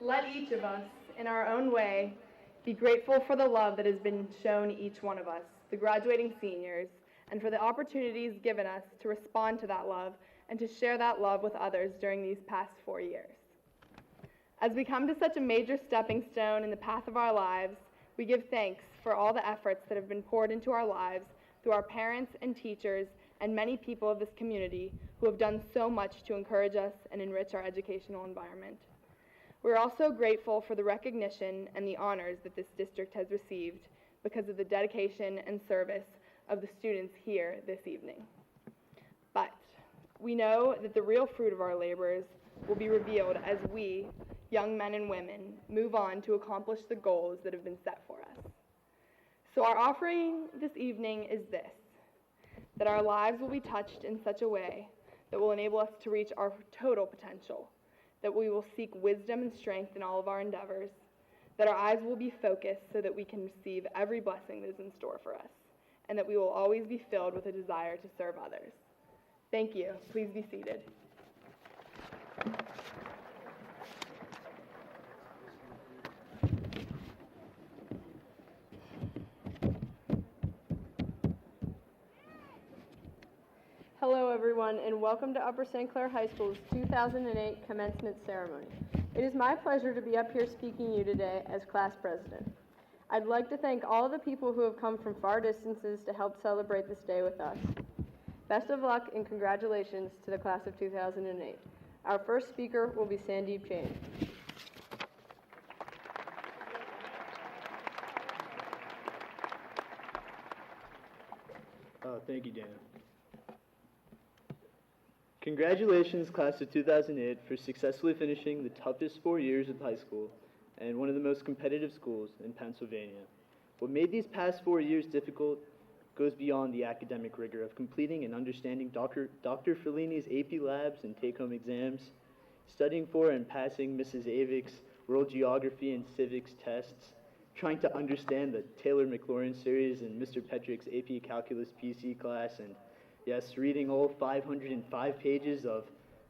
Let each of us, in our own way, be grateful for the love that has been shown each one of us, the graduating seniors, and for the opportunities given us to respond to that love and to share that love with others during these past 4 years. As we come to such a major stepping stone in the path of our lives, we give thanks for all the efforts that have been poured into our lives through our parents and teachers and many people of this community who have done so much to encourage us and enrich our educational environment. We're also grateful for the recognition and the honors that this district has received because of the dedication and service of the students here this evening. But we know that the real fruit of our labors will be revealed as we, young men and women, move on to accomplish the goals that have been set for us. So our offering this evening is this, that our lives will be touched in such a way that will enable us to reach our total potential, that we will seek wisdom and strength in all of our endeavors, that our eyes will be focused so that we can receive every blessing that is in store for us, and that we will always be filled with a desire to serve others. Thank you. Please be seated. Hello everyone, and welcome to Upper St. Clair High School's 2008 commencement ceremony. It is my pleasure to be up here speaking to you today as class president. I'd like to thank all of the people who have come from far distances to help celebrate this day with us. Best of luck and congratulations to the class of 2008. Our first speaker will be Sandeep Jain. Thank you, Dana. Congratulations, class of 2008, for successfully finishing the toughest 4 years of high school and one of the most competitive schools in Pennsylvania. What made these past 4 years difficult goes beyond the academic rigor of completing and understanding Dr. Fellini's AP labs and take-home exams, studying for and passing Mrs. Avik's world geography and civics tests, trying to understand the Taylor-McLaurin series and Mr. Petrick's AP Calculus PC class, and yes, reading all 505 pages of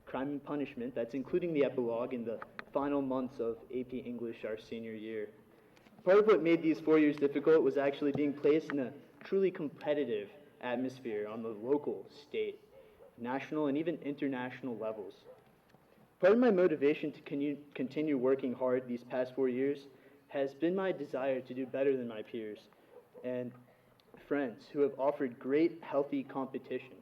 Crime and Punishment, that's including the epilogue in the final months of AP English our senior year. Part of what made these 4 years difficult was actually being placed in a truly competitive atmosphere on the local, state, national, and even international levels. Part of my motivation to continue working hard these past 4 years has been my desire to do better than my peers and friends who have offered great, healthy competition.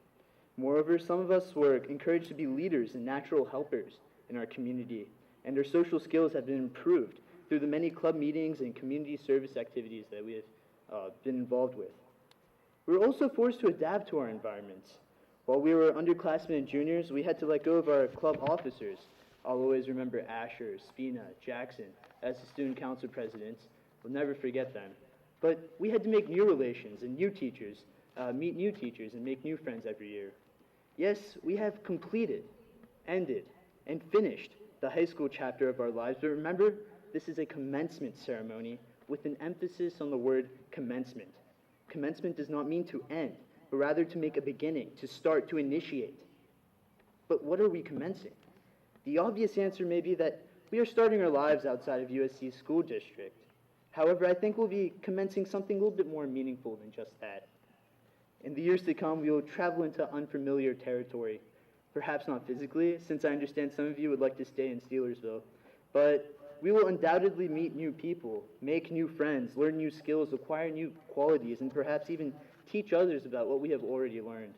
Moreover, some of us were encouraged to be leaders and natural helpers in our community, and our social skills have been improved through the many club meetings and community service activities that we have been involved with. We were also forced to adapt to our environments. While we were underclassmen and juniors, we had to let go of our club officers. I'll always remember Asher, Spina, Jackson as the student council presidents. We'll never forget them. But we had to make new relations and meet new teachers and make new friends every year. Yes, we have completed, ended, and finished the high school chapter of our lives, but remember, this is a commencement ceremony with an emphasis on the word commencement. Commencement does not mean to end, but rather to make a beginning, to start, to initiate. But what are we commencing? The obvious answer may be that we are starting our lives outside of USC's school district. However, I think we'll be commencing something a little bit more meaningful than just that. In the years to come, we will travel into unfamiliar territory. Perhaps not physically, since I understand some of you would like to stay in Steelersville. But we will undoubtedly meet new people, make new friends, learn new skills, acquire new qualities, and perhaps even teach others about what we have already learned.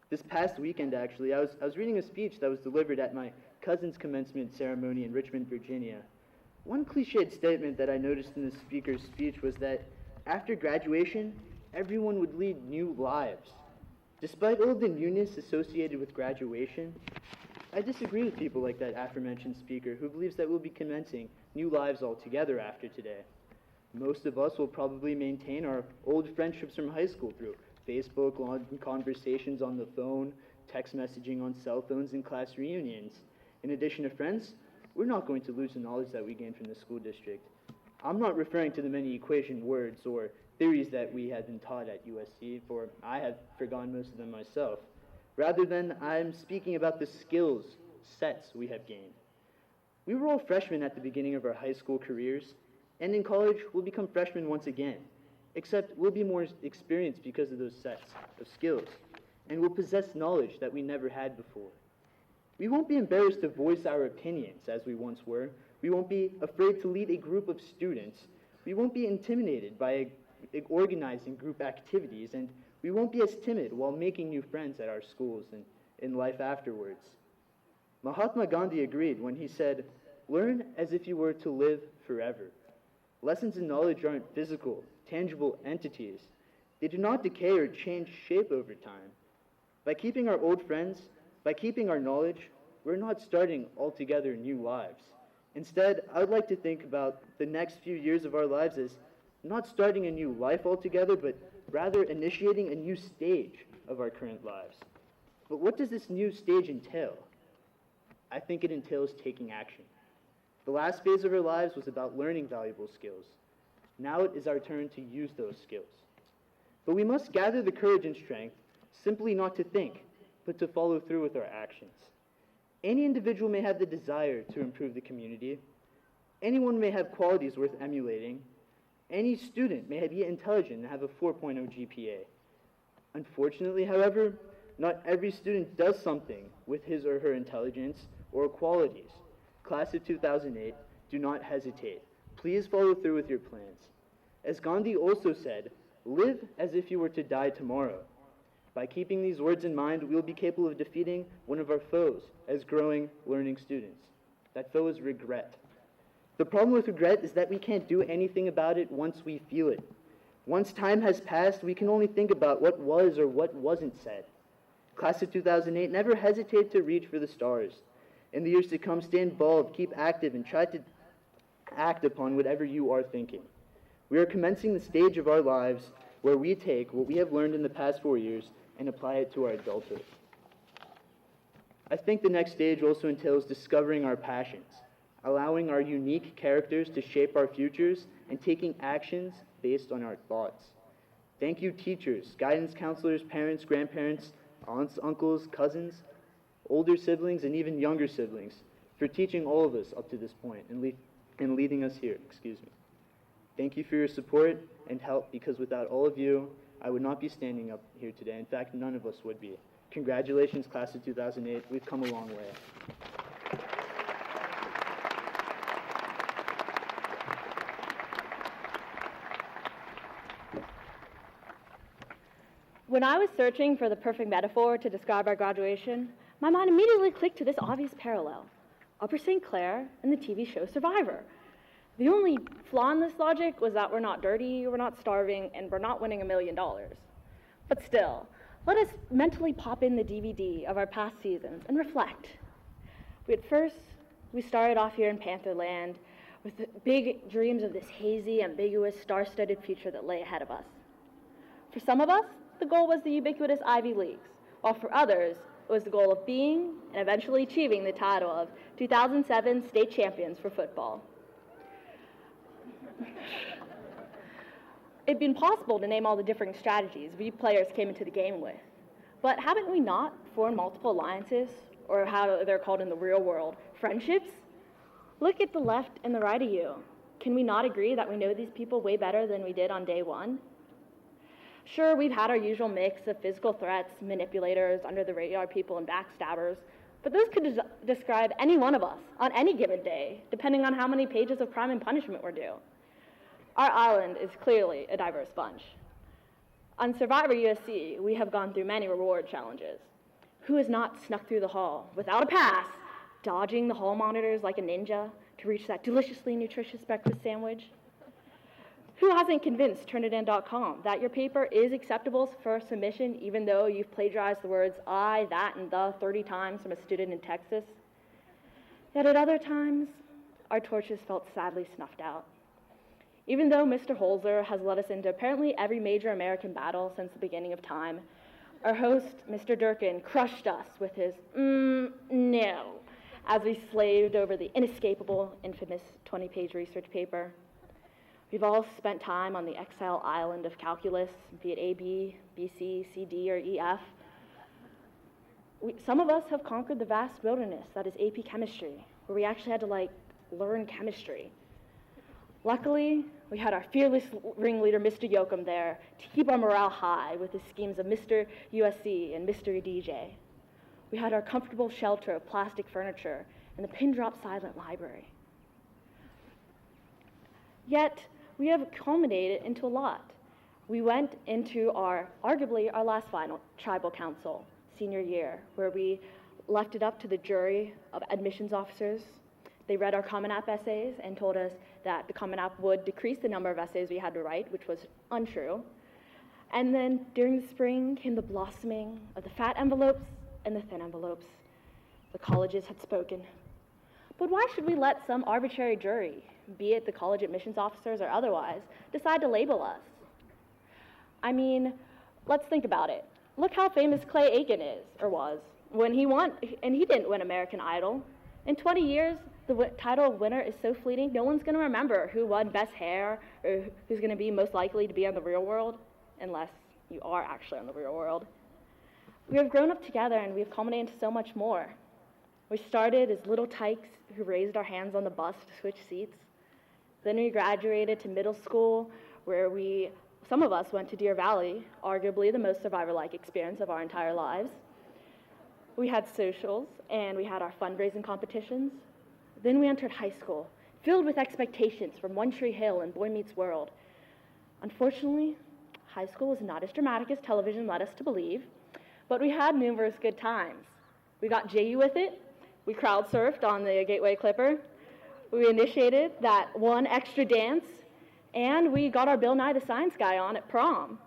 This past weekend, actually, I was reading a speech that was delivered at my cousin's commencement ceremony in Richmond, Virginia. One cliched statement that I noticed in the speaker's speech was that after graduation, everyone would lead new lives. Despite all the newness associated with graduation, I disagree with people like that aforementioned speaker who believes that we'll be commencing new lives altogether after today. Most of us will probably maintain our old friendships from high school through Facebook, long conversations on the phone, text messaging on cell phones, and class reunions. In addition to friends, we're not going to lose the knowledge that we gained from the school district. I'm not referring to the many equation words or theories that we had been taught at USC, for I have forgotten most of them myself. Rather than, I'm speaking about the skills, sets we have gained. We were all freshmen at the beginning of our high school careers, and in college, we'll become freshmen once again, except we'll be more experienced because of those sets of skills, and we'll possess knowledge that we never had before. We won't be embarrassed to voice our opinions as we once were. We won't be afraid to lead a group of students. We won't be intimidated by organizing group activities, and we won't be as timid while making new friends at our schools and in life afterwards. Mahatma Gandhi agreed when he said, "Learn as if you were to live forever." Lessons and knowledge aren't physical, tangible entities. They do not decay or change shape over time. By keeping our old friends, by keeping our knowledge, we're not starting altogether new lives. Instead, I would like to think about the next few years of our lives as not starting a new life altogether, but rather initiating a new stage of our current lives. But what does this new stage entail? I think it entails taking action. The last phase of our lives was about learning valuable skills. Now it is our turn to use those skills. But we must gather the courage and strength simply not to think, but to follow through with our actions. Any individual may have the desire to improve the community. Anyone may have qualities worth emulating. Any student may be intelligent and have a 4.0 GPA. Unfortunately, however, not every student does something with his or her intelligence or qualities. Class of 2008, do not hesitate. Please follow through with your plans. As Gandhi also said, live as if you were to die tomorrow. By keeping these words in mind, we will be capable of defeating one of our foes as growing, learning students. That foe is regret. The problem with regret is that we can't do anything about it once we feel it. Once time has passed, we can only think about what was or what wasn't said. Class of 2008, never hesitate to reach for the stars. In the years to come, stay involved, keep active, and try to act upon whatever you are thinking. We are commencing the stage of our lives where we take what we have learned in the past 4 years and apply it to our adulthood. I think the next stage also entails discovering our passions, allowing our unique characters to shape our futures, and taking actions based on our thoughts. Thank you, teachers, guidance counselors, parents, grandparents, aunts, uncles, cousins, older siblings, and even younger siblings for teaching all of us up to this point and leading us here. Thank you for your support and help, because without all of you, I would not be standing up here today. In fact, none of us would be. Congratulations, class of 2008. We've come a long way. When I was searching for the perfect metaphor to describe our graduation, my mind immediately clicked to this obvious parallel: Upper St. Clair and the TV show Survivor. The only flaw in this logic was that we're not dirty, we're not starving, and we're not winning $1 million. But still, let us mentally pop in the DVD of our past seasons and reflect. We started off here in Pantherland with the big dreams of this hazy, ambiguous, star-studded future that lay ahead of us. For some of us, the goal was the ubiquitous Ivy Leagues, while for others, it was the goal of being and eventually achieving the title of 2007 state champions for football. It'd been possible to name all the different strategies we players came into the game with, but haven't we not formed multiple alliances, or how they're called in the real world, friendships? Look at the left and the right of you. Can we not agree that we know these people way better than we did on day one? Sure, we've had our usual mix of physical threats, manipulators, under-the-radar people, and backstabbers, but those could describe any one of us on any given day, depending on how many pages of crime and punishment we're due. Our island is clearly a diverse bunch. On Survivor USC, we have gone through many reward challenges. Who has not snuck through the hall without a pass, dodging the hall monitors like a ninja to reach that deliciously nutritious breakfast sandwich? Who hasn't convinced Turnitin.com that your paper is acceptable for submission even though you've plagiarized the words I, that, and the 30 times from a student in Texas? Yet at other times, our torches felt sadly snuffed out. Even though Mr. Holzer has led us into apparently every major American battle since the beginning of time, our host, Mr. Durkin, crushed us with his no as we slaved over the inescapable, infamous 20-page research paper. We've all spent time on the exile island of calculus, be it AB, BC, CD, or EF. Some of us have conquered the vast wilderness that is AP chemistry, where we actually had to learn chemistry. Luckily, we had our fearless ringleader, Mr. Yoakum, there to keep our morale high with his schemes of Mr. USC and Mr. DJ. We had our comfortable shelter of plastic furniture and the pin-drop silent library. Yet, we have culminated into a lot. We went into arguably our last final tribal council, senior year, where we left it up to the jury of admissions officers. They read our Common App essays and told us that the Common App would decrease the number of essays we had to write, which was untrue. And then during the spring came the blossoming of the fat envelopes and the thin envelopes. The colleges had spoken. But why should we let some arbitrary jury, be it the college admissions officers or otherwise, decide to label us? I mean, let's think about it. Look how famous Clay Aiken is, or was, when he won, and he didn't win American Idol. In 20 years, the title of winner is so fleeting, no one's going to remember who won Best Hair or who's going to be most likely to be on The Real World, unless you are actually on The Real World. We have grown up together and we have culminated into so much more. We started as little tykes who raised our hands on the bus to switch seats. Then we graduated to middle school, where some of us went to Deer Valley, arguably the most survivor-like experience of our entire lives. We had socials and we had our fundraising competitions. Then we entered high school, filled with expectations from One Tree Hill and Boy Meets World. Unfortunately, high school was not as dramatic as television led us to believe, but we had numerous good times. We got jiggy with it, we crowd surfed on the Gateway Clipper, we initiated that one extra dance, and we got our Bill Nye the Science Guy on at prom.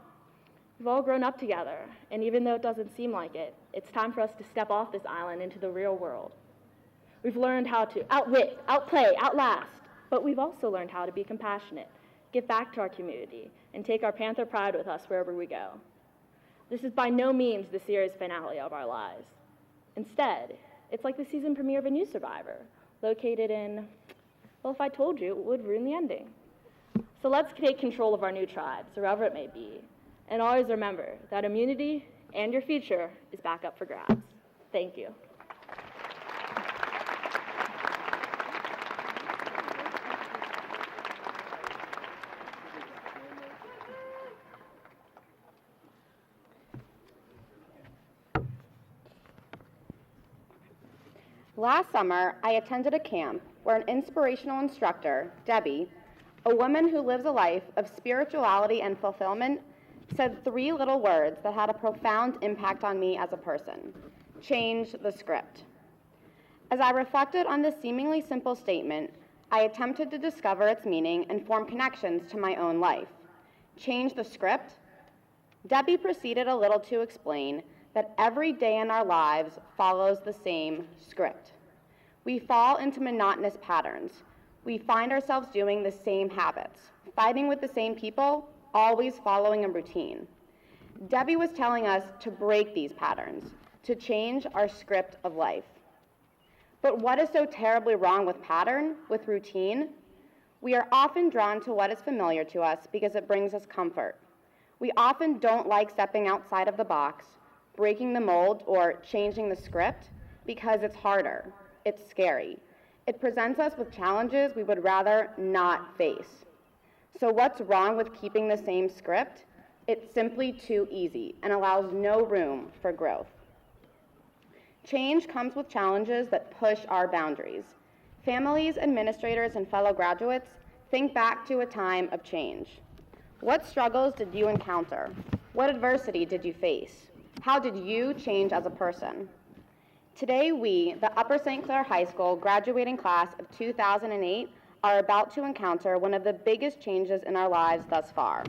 We've all grown up together, and even though it doesn't seem like it, it's time for us to step off this island into the real world. We've learned how to outwit, outplay, outlast, but we've also learned how to be compassionate, give back to our community, and take our Panther pride with us wherever we go. This is by no means the series finale of our lives. Instead, it's like the season premiere of a new Survivor, located in, well, if I told you, it would ruin the ending. So let's take control of our new tribes, wherever it may be, and always remember that immunity and your future is back up for grabs. Thank you. Last summer, I attended a camp where an inspirational instructor, Debbie, a woman who lives a life of spirituality and fulfillment, said 3 little words that had a profound impact on me as a person: change the script. As I reflected on this seemingly simple statement, I attempted to discover its meaning and form connections to my own life. Change the script? Debbie proceeded a little to explain that every day in our lives follows the same script. We fall into monotonous patterns. We find ourselves doing the same habits, fighting with the same people, always following a routine. Debbie was telling us to break these patterns, to change our script of life. But what is so terribly wrong with pattern, with routine? We are often drawn to what is familiar to us because it brings us comfort. We often don't like stepping outside of the box, breaking the mold, or changing the script because it's harder, it's scary. It presents us with challenges we would rather not face. So what's wrong with keeping the same script? It's simply too easy and allows no room for growth. Change comes with challenges that push our boundaries. Families, administrators, and fellow graduates, think back to a time of change. What struggles did you encounter? What adversity did you face? How did you change as a person? Today we, the Upper St. Clair High School graduating class of 2008, are about to encounter one of the biggest changes in our lives thus far.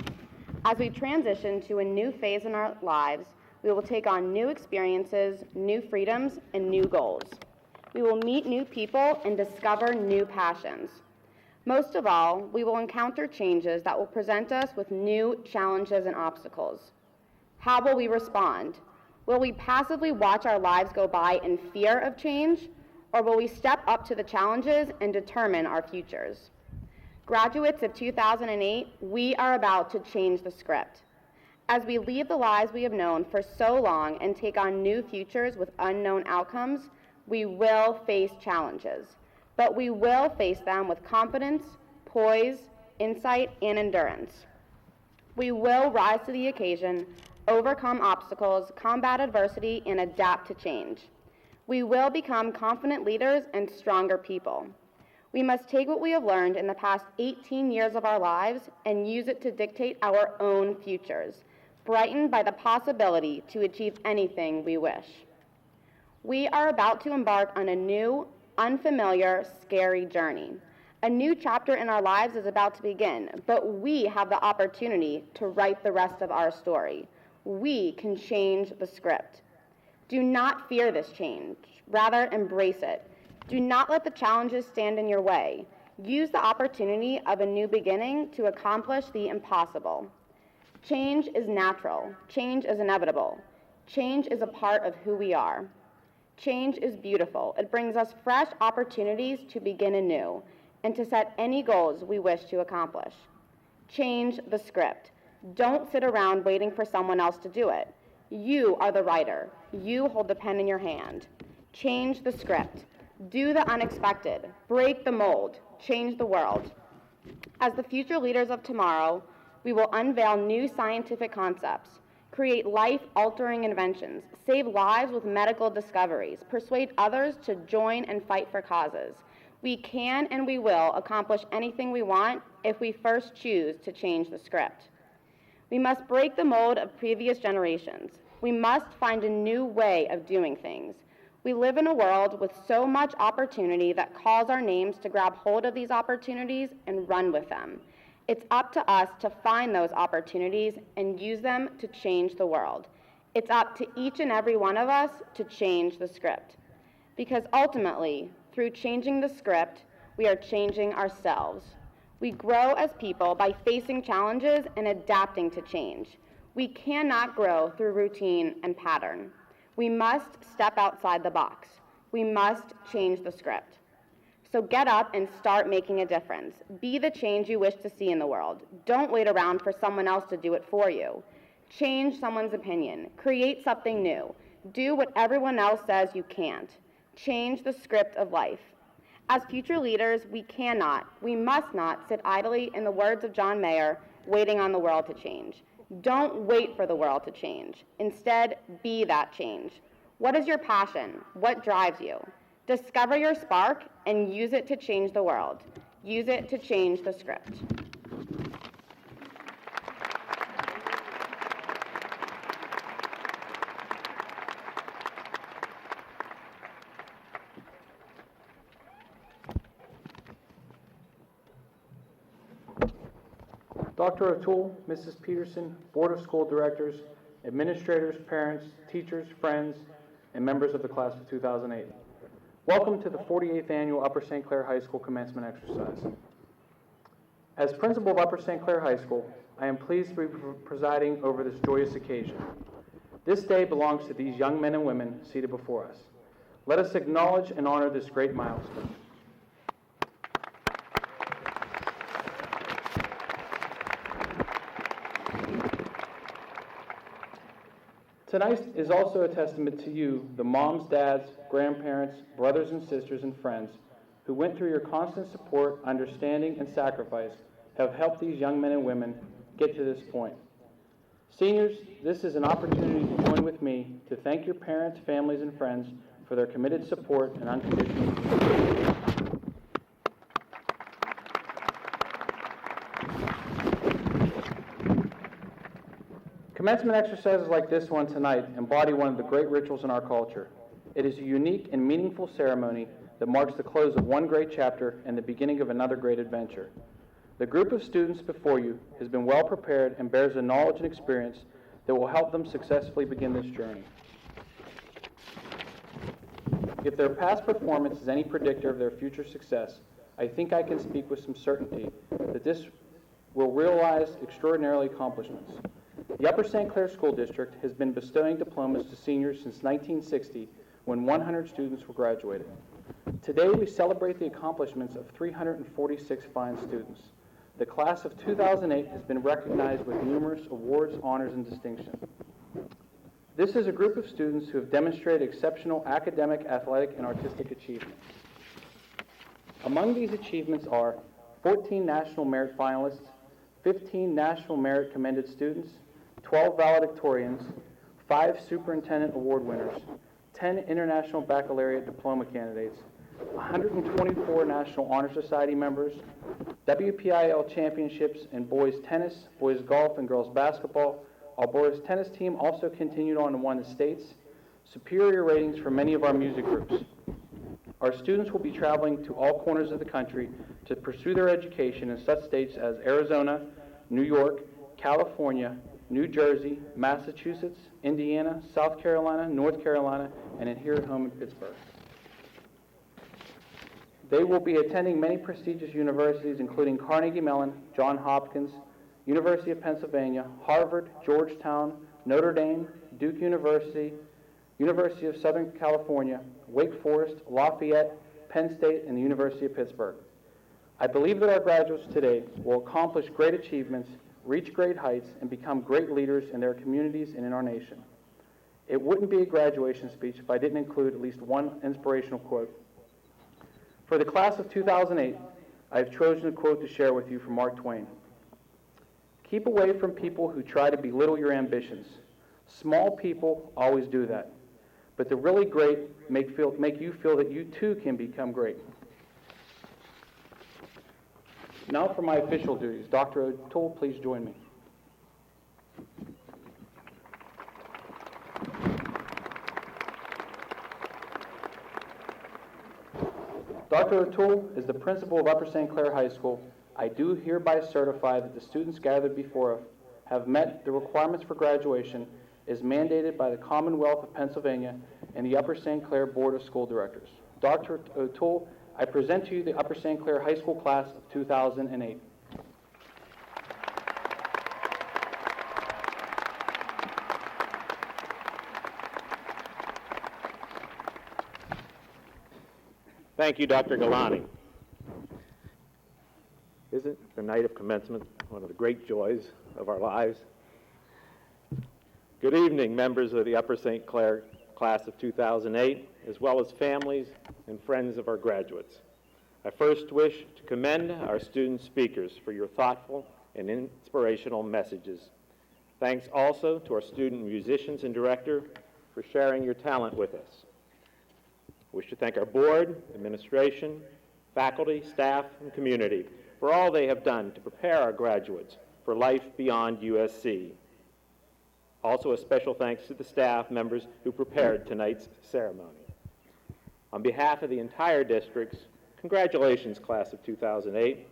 As we transition to a new phase in our lives, we will take on new experiences, new freedoms, and new goals. We will meet new people and discover new passions. Most of all, we will encounter changes that will present us with new challenges and obstacles. How will we respond? Will we passively watch our lives go by in fear of change, or will we step up to the challenges and determine our futures? Graduates of 2008, we are about to change the script. As we leave the lives we have known for so long and take on new futures with unknown outcomes, we will face challenges. but we will face them with confidence, poise, insight, and endurance. We will rise to the occasion, overcome obstacles, combat adversity, and adapt to change. We will become confident leaders and stronger people. We must take what we have learned in the past 18 years of our lives and use it to dictate our own futures, brightened by the possibility to achieve anything we wish. We are about to embark on a new, unfamiliar, scary journey. A new chapter in our lives is about to begin, but we have the opportunity to write the rest of our story. We can change the script. Do not fear this change. Rather, embrace it. Do not let the challenges stand in your way. Use the opportunity of a new beginning to accomplish the impossible. Change is natural. Change is inevitable. Change is a part of who we are. Change is beautiful. It brings us fresh opportunities to begin anew and to set any goals we wish to accomplish. Change the script. Don't sit around waiting for someone else to do it. You are the writer. You hold the pen in your hand. Change the script. Do the unexpected. Break the mold. Change the world. As the future leaders of tomorrow, we will unveil new scientific concepts, create life-altering inventions, save lives with medical discoveries, persuade others to join and fight for causes. We can and we will accomplish anything we want if we first choose to change the script. We must break the mold of previous generations. We must find a new way of doing things. We live in a world with so much opportunity that calls our names to grab hold of these opportunities and run with them. It's up to us to find those opportunities and use them to change the world. It's up to each and every one of us to change the script. Because ultimately, through changing the script, we are changing ourselves. We grow as people by facing challenges and adapting to change. We cannot grow through routine and pattern. We must step outside the box. We must change the script. So get up and start making a difference. Be the change you wish to see in the world. Don't wait around for someone else to do it for you. Change someone's opinion. Create something new. Do what everyone else says you can't. Change the script of life. As future leaders, we must not sit idly, in the words of John Mayer, waiting on the world to change. Don't wait for the world to change. Instead, be that change. What is your passion? What drives you? Discover your spark and use it to change the world. Use it to change the script. Dr. O'Toole, Mrs. Peterson, Board of School Directors, administrators, parents, teachers, friends, and members of the class of 2008. Welcome to the 48th Annual Upper St. Clair High School Commencement Exercise. As principal of Upper St. Clair High School, I am pleased to be presiding over this joyous occasion. This day belongs to these young men and women seated before us. Let us acknowledge and honor this great milestone. Tonight is also a testament to you, the moms, dads, grandparents, brothers and sisters, and friends who went through your constant support, understanding, and sacrifice have helped these young men and women get to this point. Seniors, this is an opportunity to join with me to thank your parents, families, and friends for their committed support and unconditional support. Commencement exercises like this one tonight embody one of the great rituals in our culture. It is a unique and meaningful ceremony that marks the close of one great chapter and the beginning of another great adventure. The group of students before you has been well prepared and bears a knowledge and experience that will help them successfully begin this journey. If their past performance is any predictor of their future success, I think I can speak with some certainty that this will realize extraordinary accomplishments. The Upper St. Clair School District has been bestowing diplomas to seniors since 1960, when 100 students were graduated. Today, we celebrate the accomplishments of 346 fine students. The class of 2008 has been recognized with numerous awards, honors, and distinctions. This is a group of students who have demonstrated exceptional academic, athletic, and artistic achievement. Among these achievements are 14 National Merit finalists, 15 National Merit commended students, 12 valedictorians, 5 Superintendent Award winners, 10 International Baccalaureate Diploma candidates, 124 National Honor Society members, WPIL championships in boys tennis, boys golf, and girls basketball. Our boys tennis team also continued on and won the states. Superior ratings for many of our music groups. Our students will be traveling to all corners of the country to pursue their education in such states as Arizona, New York, California, New Jersey, Massachusetts, Indiana, South Carolina, North Carolina, and here at home in Pittsburgh. They will be attending many prestigious universities, including Carnegie Mellon, Johns Hopkins, University of Pennsylvania, Harvard, Georgetown, Notre Dame, Duke University, University of Southern California, Wake Forest, Lafayette, Penn State, and the University of Pittsburgh. I believe that our graduates today will accomplish great achievements, reach great heights, and become great leaders in their communities and in our nation. It wouldn't be a graduation speech if I didn't include at least one inspirational quote. For the class of 2008, I have chosen a quote to share with you from Mark Twain. Keep away from people who try to belittle your ambitions. Small people always do that. But the really great make you feel that you too can become great. Now for my official duties. Dr. O'Toole, please join me. Dr. O'Toole is the principal of Upper St. Clair High School. I do hereby certify that the students gathered before us have met the requirements for graduation as mandated by the Commonwealth of Pennsylvania and the Upper St. Clair Board of School Directors. Dr. O'Toole, I present to you the Upper St. Clair High School class of 2008. Thank you, Dr. Galani. Isn't the night of commencement one of the great joys of our lives? Good evening, members of the Upper St. Clair class of 2008, as well as families and friends of our graduates. I first wish to commend our student speakers for your thoughtful and inspirational messages. Thanks also to our student musicians and director for sharing your talent with us. I wish to thank our board, administration, faculty, staff, and community for all they have done to prepare our graduates for life beyond USC. Also, a special thanks to the staff members who prepared tonight's ceremony. On behalf of the entire district, congratulations, class of 2008.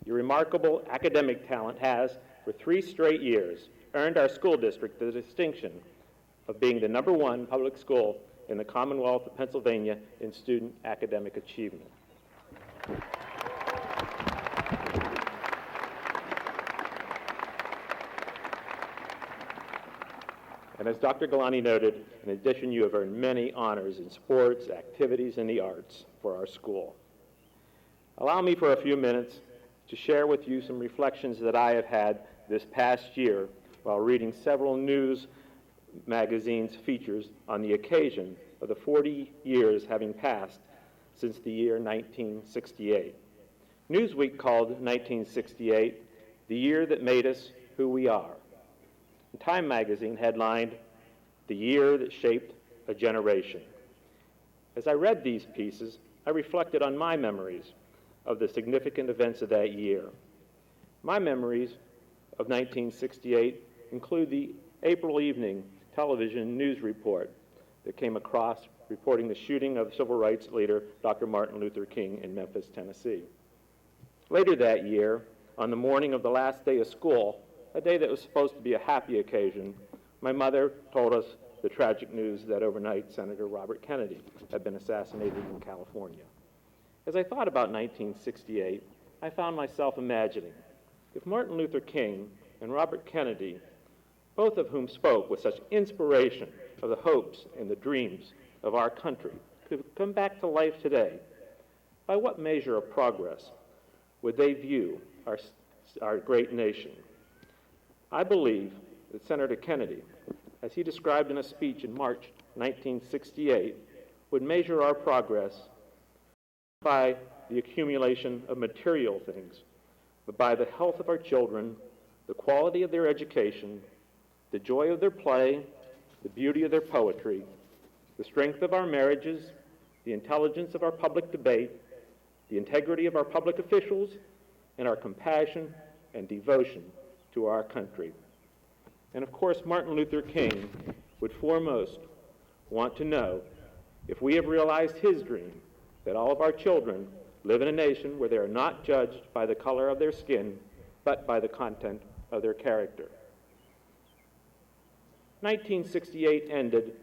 Your remarkable academic talent has, for 3 straight years, earned our school district the distinction of being the #1 public school in the Commonwealth of Pennsylvania in student academic achievement. And as Dr. Galani noted, in addition, you have earned many honors in sports, activities, and the arts for our school. Allow me for a few minutes to share with you some reflections that I have had this past year while reading several news magazine's features on the occasion of the 40 years having passed since the year 1968. Newsweek called 1968 the year that made us who we are. And Time magazine headlined, "The Year That Shaped a Generation." As I read these pieces, I reflected on my memories of the significant events of that year. My memories of 1968 include the April evening television news report that came across reporting the shooting of civil rights leader Dr. Martin Luther King in Memphis, Tennessee. Later that year, on the morning of the last day of school, a day that was supposed to be a happy occasion, my mother told us the tragic news that overnight Senator Robert Kennedy had been assassinated in California. As I thought about 1968, I found myself imagining if Martin Luther King and Robert Kennedy, both of whom spoke with such inspiration of the hopes and the dreams of our country, could come back to life today, by what measure of progress would they view our great nation? I believe that Senator Kennedy, as he described in a speech in March 1968, would measure our progress by the accumulation of material things, but by the health of our children, the quality of their education, the joy of their play, the beauty of their poetry, the strength of our marriages, the intelligence of our public debate, the integrity of our public officials, and our compassion and devotion to our country. And of course, Martin Luther King would foremost want to know if we have realized his dream that all of our children live in a nation where they are not judged by the color of their skin, but by the content of their character. 1968 ended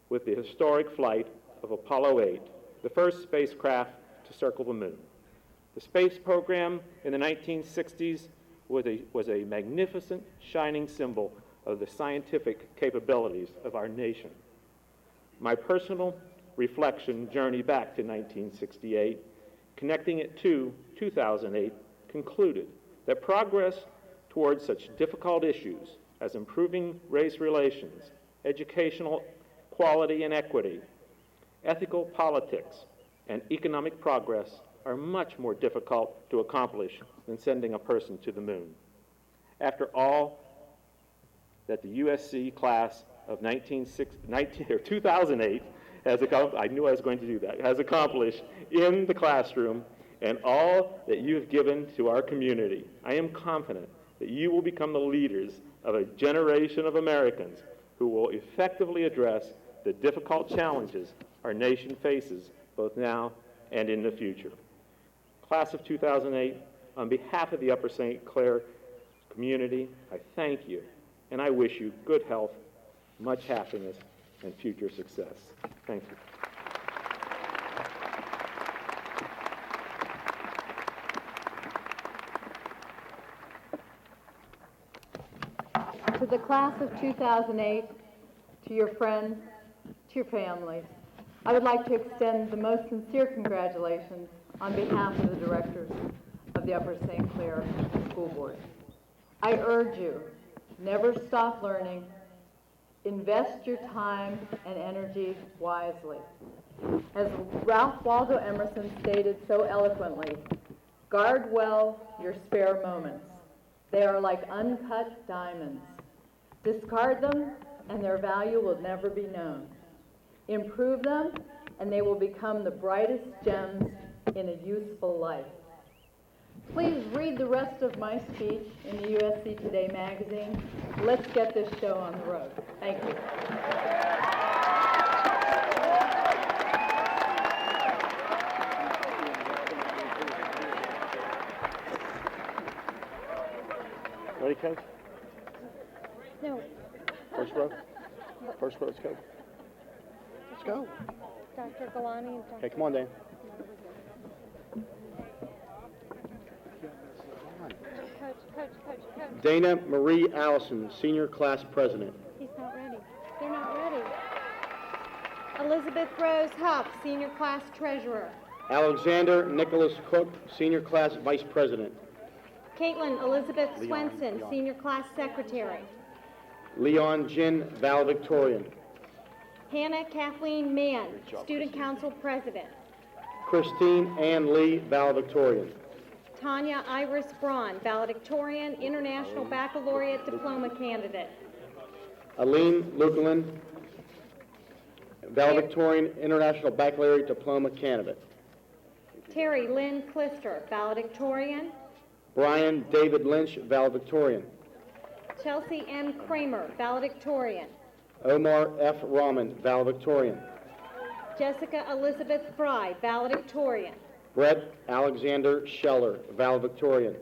with the historic flight of Apollo 8, the first spacecraft to circle the moon. The space program in the 1960s was a magnificent, shining symbol of the scientific capabilities of our nation. My personal reflection journey back to 1968, connecting it to 2008, concluded that progress towards such difficult issues as improving race relations, educational equality and equity, ethical politics, and economic progress are much more difficult to accomplish than sending a person to the moon. After all that the USC class of 2008 has accomplished, I knew I was going to do that, has accomplished in the classroom, and all that you have given to our community, I am confident that you will become the leaders of a generation of Americans who will effectively address the difficult challenges our nation faces both now and in the future. Class of 2008, on behalf of the Upper St. Clair community, I thank you, and I wish you good health, much happiness, and future success. Thank you. To the class of 2008, to your friends, to your families, I would like to extend the most sincere congratulations on behalf of the directors of the Upper St. Clair School Board. I urge you, never stop learning, invest your time and energy wisely. As Ralph Waldo Emerson stated so eloquently, guard well your spare moments. They are like uncut diamonds. Discard them, and their value will never be known. Improve them, and they will become the brightest gems in a useful life. Please read the rest of my speech in the USC Today magazine. Let's get this show on the road. Thank you. Ready, Coach? No. First row? First row, let's go. Let's go. Dr. Galani and Dr. Okay, come on, Dan. Coach. Dana Marie Allison, Senior Class President. He's not ready. They're not ready. Elizabeth Rose Huff, Senior Class Treasurer. Alexander Nicholas Cook, Senior Class Vice President. Caitlin Elizabeth Swenson, Senior Class Secretary. Leon Jin, valedictorian. Hannah Kathleen Mann, Student Council President. Christine Ann Lee, valedictorian. Tanya Iris Braun, valedictorian, International Baccalaureate Diploma candidate. Aline Lukelin, valedictorian, International Baccalaureate Diploma candidate. Terry Lynn Clister, valedictorian. Brian David Lynch, valedictorian. Chelsea M. Kramer, valedictorian. Omar F. Rahman, valedictorian. Jessica Elizabeth Fry, valedictorian. Brett Alexander Scheller, valedictorian.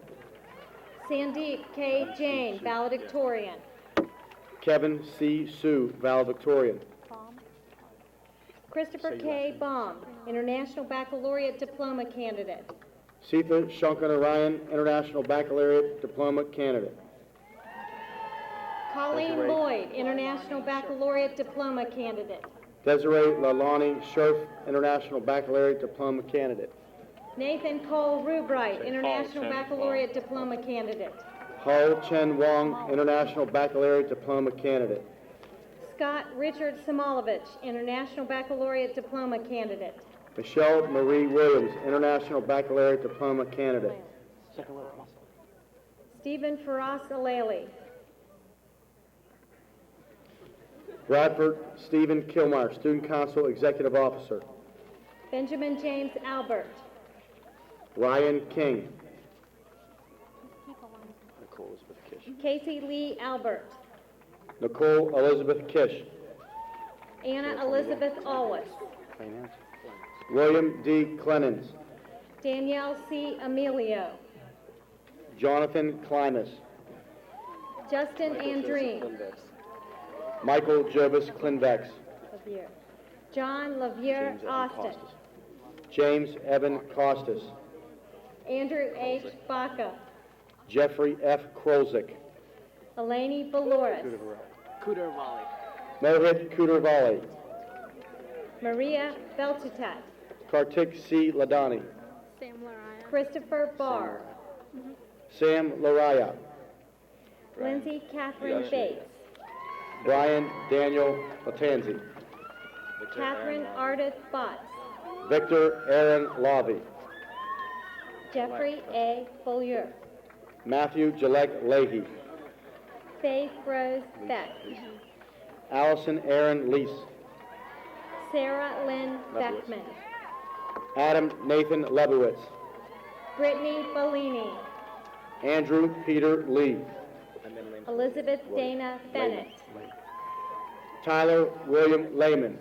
Sandeep K. Jain, valedictorian. Kevin C. Sue, valedictorian. Christopher K. Baum, International Baccalaureate Diploma candidate. Sita Shankanarayan, International Baccalaureate Diploma candidate. Colleen Lloyd, International Baccalaureate Diploma candidate. Desiree Lalani Scherf, International Baccalaureate Diploma candidate. Nathan Cole Rubright, International Baccalaureate Diploma candidate. Hull Chen Wong, International Baccalaureate Diploma candidate. Scott Richard Simolovich, International Baccalaureate Diploma candidate. Michelle Marie Williams, International Baccalaureate Diploma candidate. Stephen Faraz Aleli. Bradford Stephen Kilmeyer, Student Council Executive Officer. Benjamin James Albert. Ryan King. Casey Lee Albert. Nicole Elizabeth Kish. Anna Elizabeth Allis. William D. Clennons. Danielle C. Emilio. Jonathan Klimas. Justin Andreen. Michael Jobis Klinvex. John Lavier Austin. James Evan Costas. Andrew H. Baca. Jeffrey F. Krolzik. Eleni Valoris. Mohit Kudarvali. Maria Belchitet. Kartik C. Ladani. Christopher Barr. Sam Laraya. Lindsay Catherine Bates. Brian Daniel Latanzi. Catherine Ardith Botts. Victor Aaron Lavi. Jeffrey A. Beaulieu. Matthew Gillette Leahy. Faith Rose Beck. Allison Aaron Lease. Sarah Lynn Beckman. Adam Nathan Lebowitz. Brittany Bellini. Andrew Peter Lee. Elizabeth Dana Bennett. Tyler William Lehman.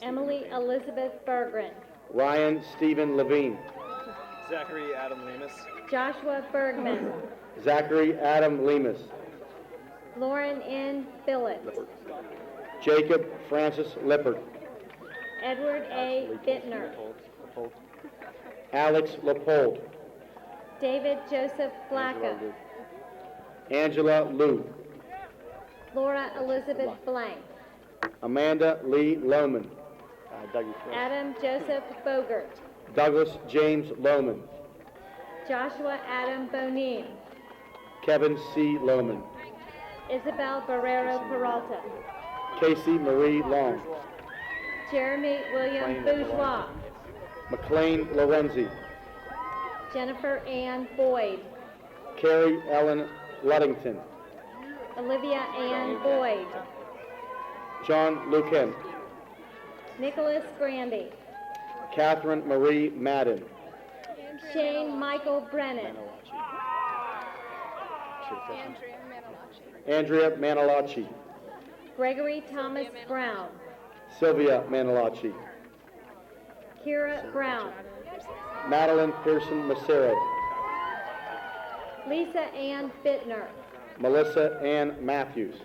Emily Elizabeth Bergren. Ryan Stephen Levine. Zachary Adam Lemus. Joshua Bergman. Zachary Adam Lemus. Lauren N. Billett. Jacob Francis Lippert. Edward A. Bittner. Alex Leopold. David Joseph Flacco. Angela Liu. Laura Elizabeth Blank. Amanda Lee Lohman. Adam Joseph Bogert. Douglas James Lohman. Joshua Adam Bonin. Kevin C. Lohman. Isabel Barrero Peralta. Casey Marie Long. Jeremy William Bourgeois. McLean Lorenzi. Jennifer Ann Boyd. Carrie Ellen Luddington. Olivia Ann Boyd. John Lucan. Nicholas Grandy. Catherine Marie Madden. Shane Michael Brennan. Andrea Manalachi. Gregory Thomas Brown. Sylvia Manalachi. Kira Brown. Madeline Pearson Macero. Lisa Ann Bittner. Melissa Ann Matthews.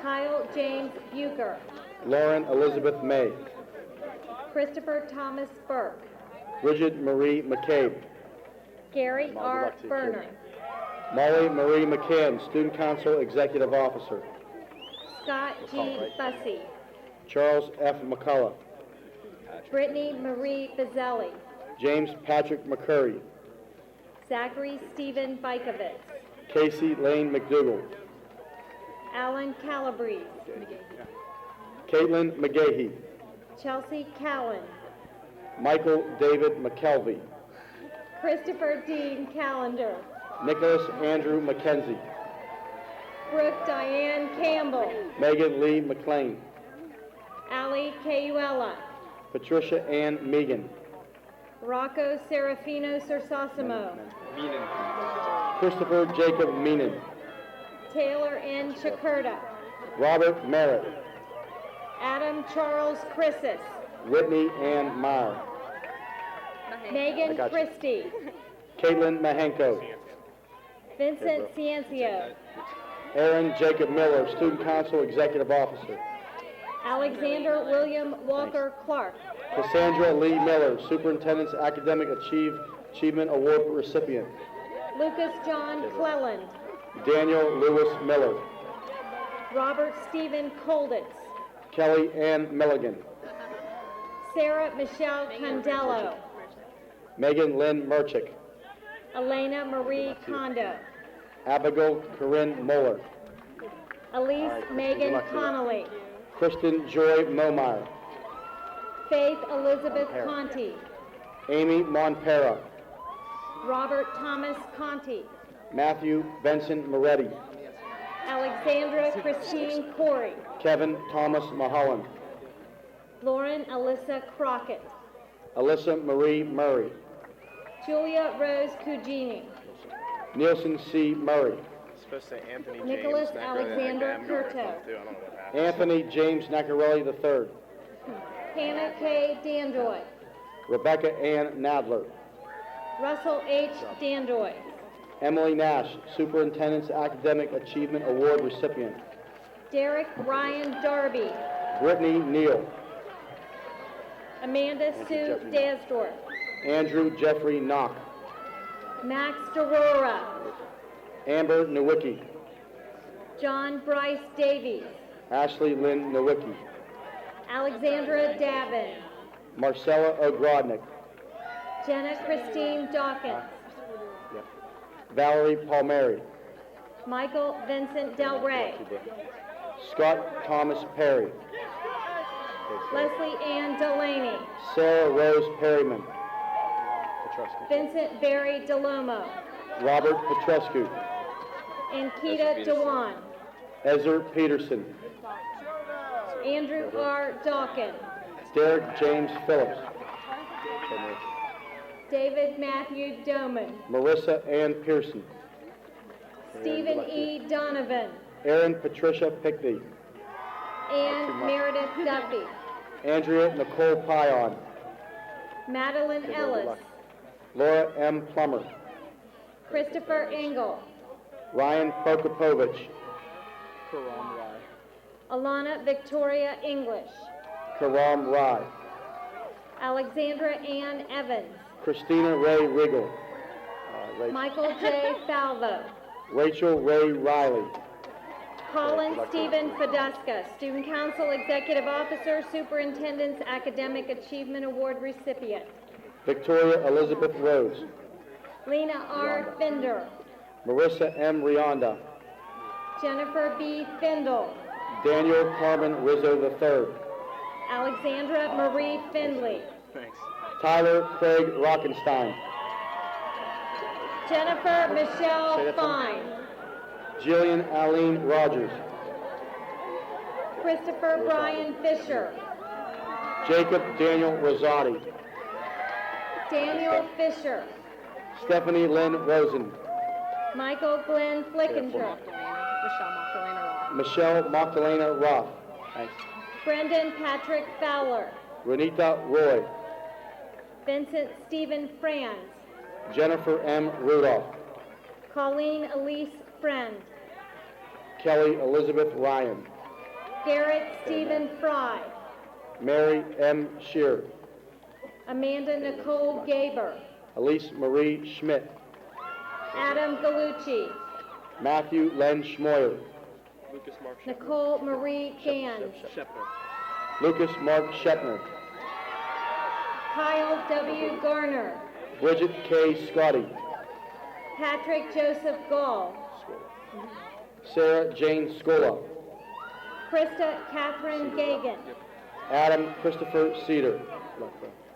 Kyle James Bucher. Lauren Elizabeth May. Christopher Thomas Burke. Bridget Marie McCabe. Gary R. Berner. Molly Marie McCann, Student Council Executive Officer. Scott G. Bussey. Charles F. McCullough. Brittany Marie Bazzelli. James Patrick McCurry. Zachary Stephen Bikovitz. Casey Lane McDougall. Alan Calabrese. Caitlin McGahee. Chelsea Cowan. Michael David McKelvey. Christopher Dean Callender. Nicholas Andrew McKenzie. Brooke Diane Campbell. Megan Lee McLean. Ali Cayuela. Patricia Ann Megan. Rocco Serafino Sersosimo. Christopher Jacob Meenan. Taylor N. Chakurta. Robert Merritt. Adam Charles Chrisis. Whitney Ann Meyer. Megan Christie. Caitlin Mahenko. Vincent Ciencio. Aaron Jacob Miller, Student Council Executive Officer. Alexander William Walker Clark. Cassandra Lee Miller, Superintendent's Academic Achievement Award recipient. Lucas John Cleland. Daniel Lewis Miller. Robert Stephen Colditz. Kelly Ann Milligan. Sarah Michelle Condello. Megan Lynn Merchick. Elena Marie Kondo. Abigail Corinne Moeller. Elise Megan Connolly. Kristen Joy Momeyer. Faith Elizabeth Conti. Amy Monpera. Robert Thomas Conti. Matthew Benson Moretti. Alexandra Christine Corey. Kevin Thomas Mulholland. Lauren Alyssa Crockett. Alyssa Marie Murray. Julia Rose Cugini. Nielsen C. Murray. Supposed to say Anthony Nicholas James Alexander Necro, Curto. too. I don't know what happened. Anthony James Nacarelli III. Hannah K. Dandoy. Rebecca Ann Nadler. Russell H. Dandoy. Emily Nash, Superintendent's Academic Achievement Award recipient. Derek Ryan Darby. Brittany Neal. Amanda Sue Dasdorf. Andrew Jeffrey Knock. Max Derora. Amber Nowicki. John Bryce Davies. Ashley Lynn Nowicki. Alexandra Davin. Marcella Ogrodnik. Jenna Christine Dawkins. Valerie Palmieri. Michael Vincent Del Rey. Scott Thomas Perry. Leslie Ann Delaney. Sarah Rose Perryman. Vincent Barry DeLomo. Robert Petrescu. And Keita Dewan. Ezra Peterson. Andrew R. Dawkins. Derek James Phillips. David Matthew Doman. Marissa Ann Pearson. Stephen E. Donovan. Erin Patricia Pickney. And Meredith Duffy. Andrea Nicole Pion. Madeline Ellis. Laura M. Plummer. Christopher Engel. Ryan Prokopovich. Alana Victoria English. Karam Rai. Alexandra Ann Evans. Christina Ray Riggle. Michael J. Falvo. Rachel Ray Riley. Colin Stephen Feduska, Student Council Executive Officer, Superintendent's Academic Achievement Award recipient. Victoria Elizabeth Rose. Lena R. Finder. Marissa M. Rionda. Jennifer B. Findle. Daniel Carmen Rizzo III. Alexandra Marie Findley. Thanks. Tyler Craig Rockenstein. Jennifer Michelle Fine. Jillian Aline Rogers. Christopher Brian Fisher. Jacob Daniel Rosati. Daniel Fisher. Stephanie Lynn Rosen. Michael Glenn Flickinger. Michelle Magdalena Roth. Thanks. Brendan Patrick Fowler. Renita Roy. Vincent Stephen Franz. Jennifer M. Rudolph. Colleen Elise Friend. Kelly Elizabeth Ryan. Garrett Stephen Fry. Mary M. Shear. Amanda Nicole Gaber. Elise Marie Schmidt. Adam Galucci. Matthew Len Schmoyer. Nicole Marie Gans. Lucas Mark Shepner. Kyle W. Garner. Bridget K. Scotty. Patrick Joseph Gall. Sarah Jane Scola. Krista Catherine Gagan. Adam Christopher Cedar.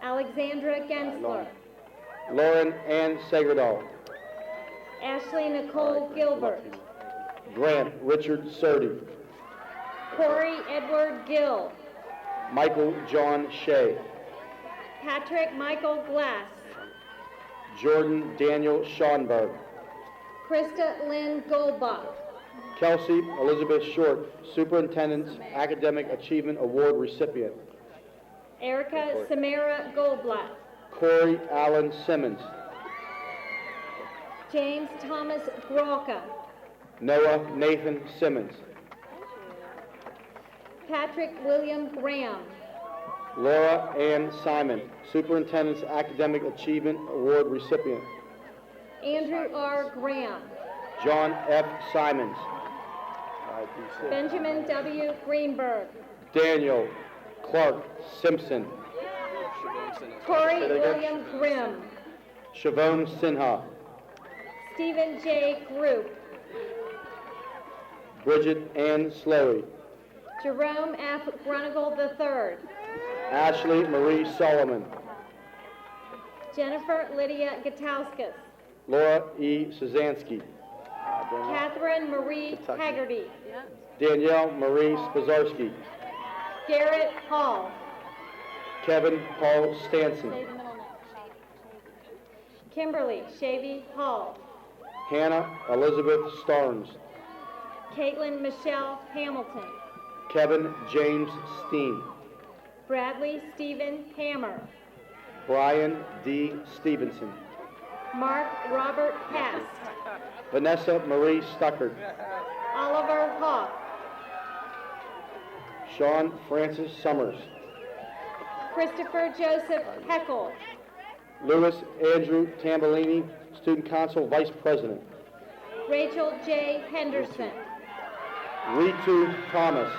Alexandra Gensler. Lauren Ann Segredal. Ashley Nicole Gilbert. Grant Richard Surdy. Corey Edward Gill. Michael John Shea. Patrick Michael Glass. Jordan Daniel Schonberg. Krista Lynn Goldbach. Kelsey Elizabeth Short, Superintendent's Academic Achievement Award recipient. Erica Samara Goldblatt. Corey Allen Simmons. James Thomas Gralka. Noah Nathan Simmons. Patrick William Graham. Laura Ann Simon, Superintendent's Academic Achievement Award recipient. Andrew R. Graham. John F. Simons. Benjamin W. Greenberg. Daniel Clark Simpson. Corey William Grimm. Siobhan Sinha. Stephen J. Group. Bridget Ann Slowey. Jerome F. Grunigal III. Ashley Marie Solomon. Jennifer Lydia Gatauskas. Laura E. Suzansky. Catherine Marie Haggerty. Danielle Marie Spazarski. Garrett Hall. Kevin Paul Stanson. Kimberly Shavy Hall. Hannah Elizabeth Starnes. Caitlin Michelle Hamilton. Kevin James Steen. Bradley Stephen Hammer. Brian D. Stevenson. Mark Robert Past. Vanessa Marie Stuckert. Oliver Hawk. Sean Francis Summers. Christopher Joseph Heckel. Louis Andrew Tambellini, Student Council Vice President. Rachel J. Henderson. Ritu Thomas.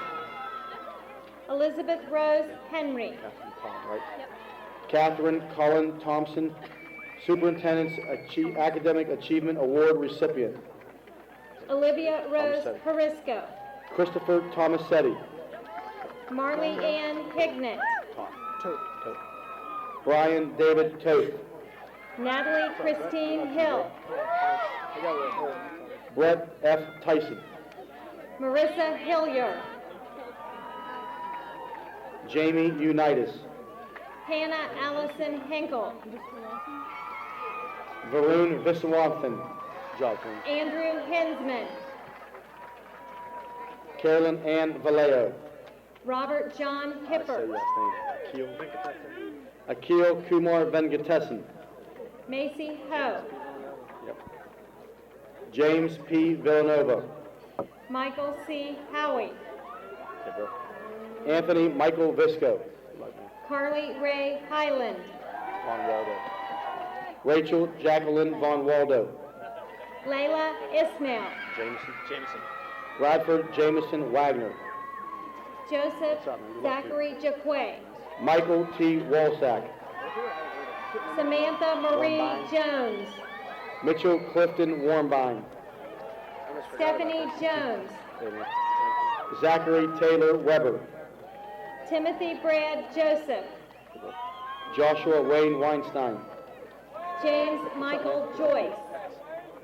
Elizabeth Rose Henry. Catherine Cullen Thompson, Superintendent's Academic Achievement Award recipient. Olivia Rose Perisco. Christopher Tomasetti. Marley Ann Hignett. Brian David Toth. Natalie Christine Hill. Brett F. Tyson. Marissa Hillier. Jamie Unitas. Hannah Allison Henkel. Varun Viswanathan. Andrew Hensman. Carolyn Ann Vallejo. Robert John Hipper. Akil Kumar Venkatesan. Macy Ho. James P. Villanova. Michael C. Howie. Anthony Michael Visco. Carly Ray Highland. Rachel Jacqueline Von Waldo. Layla Ismail. Jameson. Bradford Jameson Wagner. Joseph Zachary Jaquay. Michael T. Walsack. Samantha Marie Jones. Mitchell Clifton Warmbine. Stephanie Jones. Zachary Taylor Weber. Timothy Brad Joseph. Joshua Wayne Weinstein. James Michael Joyce.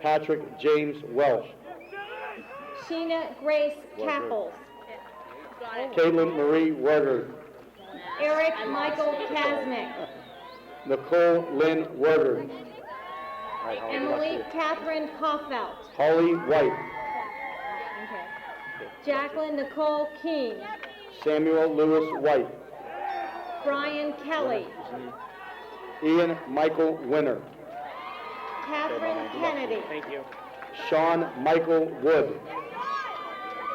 Patrick James Welsh. Sheena Grace Capples. Caitlin Marie Werger. Eric Michael Kasnick. Nicole Lynn Werger. Emily Catherine Hoffelt. Holly White. Jacqueline Nicole King. Samuel Lewis White. Brian Kelly. Ian Michael Winner. Catherine Kennedy. Thank you. Sean Michael Wood.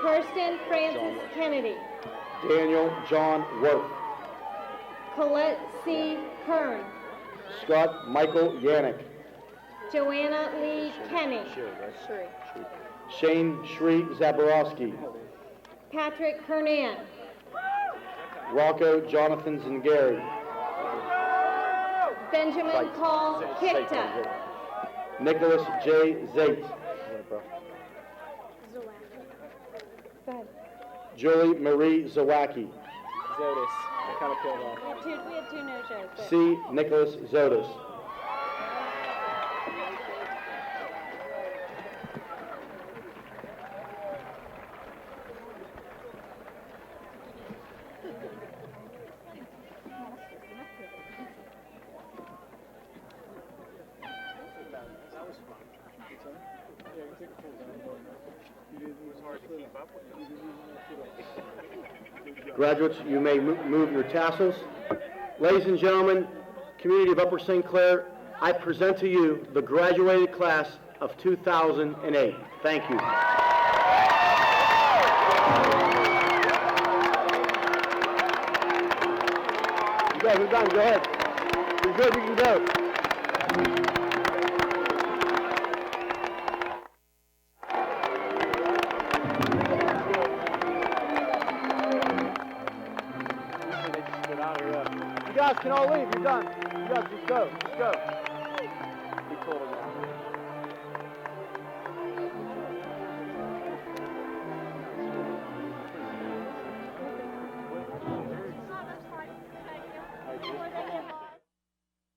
Kirsten Francis Kennedy. Daniel John Worth. Colette C. Kern. Scott Michael Yannick. Joanna Lee Kenny. Shane Shri Zaborowski. Patrick Hernan. Rocco Jonathan Zingari. Benjamin Paul Kikta. Nicholas J. Zait. Julie Marie Zawacki. Zotis. I kind of peeled off. We had two no-shows. C. Nicholas Zotis. Graduates, you may move your tassels. Ladies and gentlemen, community of Upper St. Clair, I present to you the graduated class of 2008. Thank you. You guys are done. Go ahead. You're good. You can go. You guys can all leave. You're done. You guys just go. Just go. Be cool again.